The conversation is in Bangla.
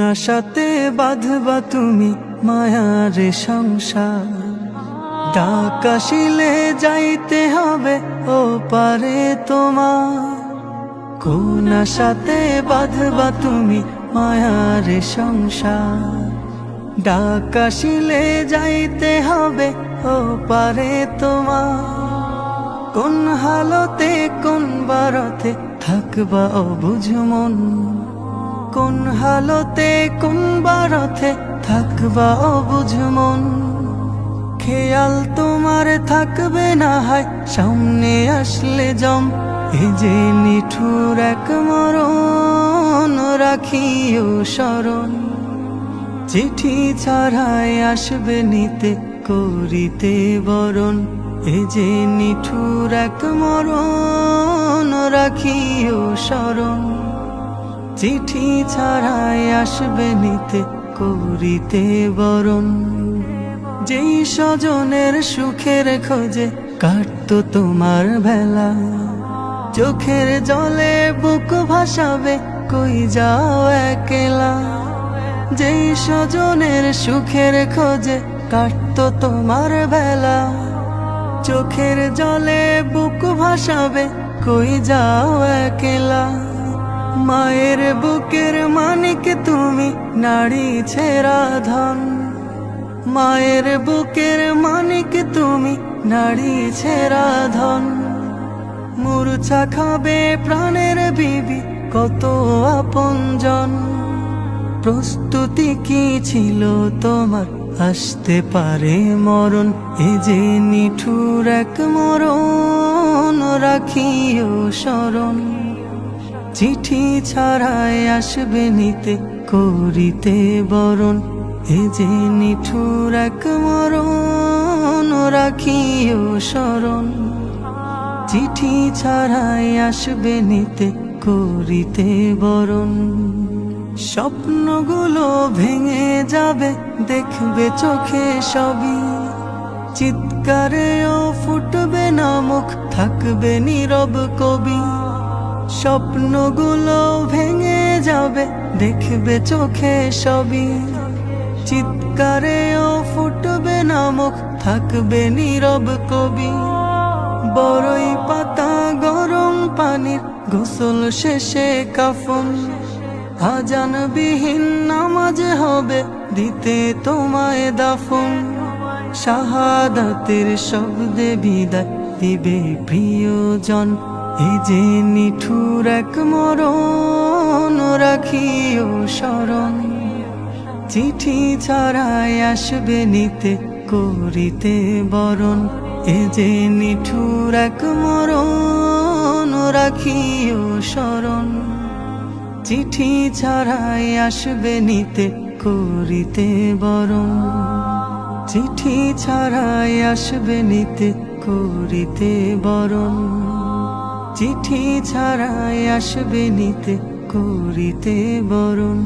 আশাতে বাঁধবা তুমি মায়ার সংসার, ডাক আসিলে যাইতে হবে ও পারে তোমার। কোন আশাতে বাঁধবা তুমি মায়ার সংসার, ডাক আসিলে যাইতে হবে ও পারে তোমার। কোন হালতে কোন বারতে থাকবা অবুঝ মন, কোন হালতে কোন বারতে থাকবা অবুঝ মন। খেয়াল তোমার থাকবে না হয় সামনে আসলে জম, এ যে নিঠুর এক মরণ রাখিও স্মরণ। চিঠি ছাড়াই আসবে নিতে করিতে বরণ, এ যে নিঠুর এক মরণ রাখিও স্মরণ। চিঠি ছাড়াই আসবে নিতে করিতে বরণ। যেই স্বজনের সুখের খোঁজে কাটতো তোমার বেলা, চোখের জলে বুক ভাসাবে কই যাও একলা। যেই স্বজনের সুখের খোঁজে কাটতো তোমার বেলা, চোখের জলে বুক ভাসাবে কই যাও একলা। মায়ের বুকের মানিক তুমি নারী ছেঁড়া ধন, মায়ের বুকের মানিক তুমি নারী ছেঁড়া ধন। মূর্ছা খাবে প্রাণের বিবি কত আপনজন, প্রস্তুতি কি ছিল তোমার আসতে পারে মরণ। এ যে নিঠুর এক মরণ রাখিও স্মরণ। চিঠি ছাড়াই আসবে নিতে করিতে বরণ, এ যে নিঠুর এক মরণ রাখিও স্মরণ। চিঠি ছাড়াই আসবে নিতে করিতে বরণ। স্বপ্নগুলো ভেঙে যাবে দেখবে চোখে সবই, চিৎকারেও ফুটবে না মুখ থাকবে নীরব কবি। স্বপ্নগুলো ভেঙে যাবে দেখবে চোখে সবই, চিৎকারেও ফুটবে না মুখ থাকবে নীরব কবি। বড়ই পাতা গরম পানির গোসল শেষে কাফন, আজানবিহীন নামাজ হবে দিতে তোমায় দাফন। শাহাদাতের শব্দে বিদায় দিবে প্রিয়জন, এই যে নিঠুর এক মরণ রাখিও স্মরণ। চিঠি ছাড়াই আসবে নিতে করিতে বরণ, এ যে নিঠুর এক মরণ রাখিও স্মরণ। চিঠি ছাড়াই আসবে নিতে করিতে বরণ, চিঠি ছাড়াই আসবে নিতে করিতে বরণ। চিঠি ছাড়াই আসবে নিতে করিতে বরণ।